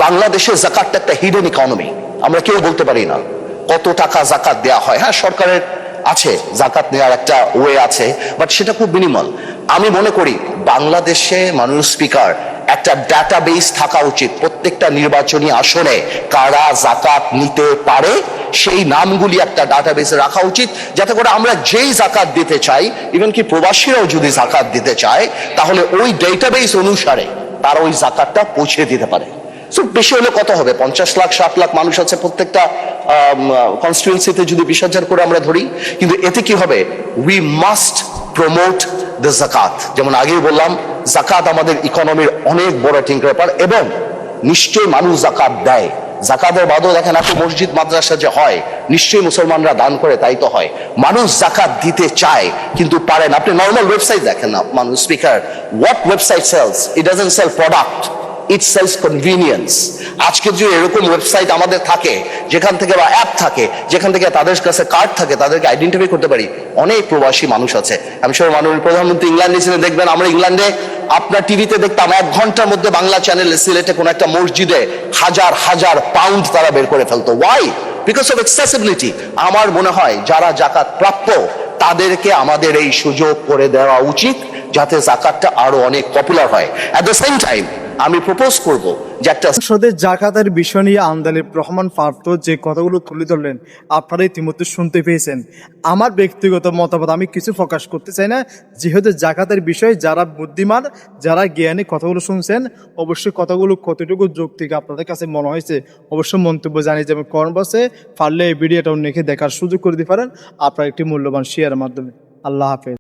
বাংলাদেশের জাকাতটা একটা hidden economy, আমরা কেউ বলতে পারি না কত টাকা জাকাত দেওয়া হয়। হ্যাঁ, সরকারের আছে জাকাত নেওয়ার একটা ওয়ে আছে, বাট সেটা খুব মিনিমাল। আমি মনে করি বাংলাদেশে মাননীয় স্পিকার একটা ডাটাবেস থাকা উচিত, প্রত্যেকটা নির্বাচনী আসনে কারা জাকাত নিতে পারে সেই নামগুলি একটা ডাটাবেসে রাখা উচিত, যাতে করে আমরা যেই জাকাত দিতে চাই, ইভেন কি প্রবাসীরাও যদি জাকাত দিতে চায়, তাহলে ওই ডেটাবেস অনুসারে তারা ওই জাকাতটা পৌঁছে দিতে পারে। সো বেশি হলে কত হবে, 50 লাখ 60 লাখ মানুষ আছে প্রত্যেকটা কনস্টিটুয়েন্সিতে, যদি 20,000 করে আমরা ধরি। কিন্তু এতে কি হবে, উই মাস্ট প্রমোট দ্য জাকাত। যেমন আগেই বললাম, জাকাত আমাদের ইকোনমির অনেক বড় একটা ব্যাপার, এবং নিশ্চয়ই মানুষ জাকাত দেয়। জাকাতের বাদও দেখেন এত মসজিদ মাদ্রাসা যে হয়, নিশ্চয়ই মুসলমানরা দান করে, তাই তো হয়। মানুষ জাকাত দিতে চায় কিন্তু পারে না। আপনি নর্মাল ওয়েবসাইট দেখেন না মানুষ speaker, what website sells? It doesn't sell product, it sells convenience. আজকে যে এরকম ওয়েবসাইট আমাদের থাকে, যেখান থেকে বা অ্যাপ থাকে, যেখান থেকে তাদের কাছে কার্ড থাকে, তাদেরকে আইডেন্টিফাই করতে পারি, অনেক প্রবাসী মানুষ আছে। আমি সব মাননীয় প্রধানমন্ত্রী ইংল্যান্ডে ছিলেন, দেখবেন আমরা ইংল্যান্ডে আপনার টিভিতে দেখতাম 1 ঘন্টার মধ্যে বাংলা চ্যানেলে সিলেটে কোন একটা মসজিদে হাজার হাজার পাউন্ড তারা বের করে ফেলতো। ওয়াই? Because of accessibility. আমার মনে হয় যারা জাকাত প্রাপ্য তাদেরকে আমাদের এই সুযোগ করে দেওয়া উচিত, যাতে জাকাতটা আরো অনেক পপুলার হয়। অ্যাট দ্য সেম টাইম আমি প্রপোজ করব যে একটা সংসদের জাকাতের বিষয় নিয়ে আন্দালিব রহমান পার্থ যে কথাগুলো তুলে ধরলেন, আপনারা ইতিমধ্যে শুনতে পেয়েছেন। আমার ব্যক্তিগত মতামত আমি কিছু প্রকাশ করতে চাই না, যেহেতু জাকাতের বিষয়ে যারা বুদ্ধিমান, যারা জ্ঞানী কথাগুলো শুনছেন, অবশ্যই কথাগুলো কতটুকু যৌক্তিক আপনাদের কাছে মনে হয়েছে অবশ্যই মন্তব্য জানিয়ে যাবেন কমেন্ট বক্সে। পারলে এই ভিডিওটা অন্যকে দেখার সুযোগ করে দিতে পারেন আপনার একটি মূল্যবান শেয়ারের মাধ্যমে। আল্লাহ হাফেজ।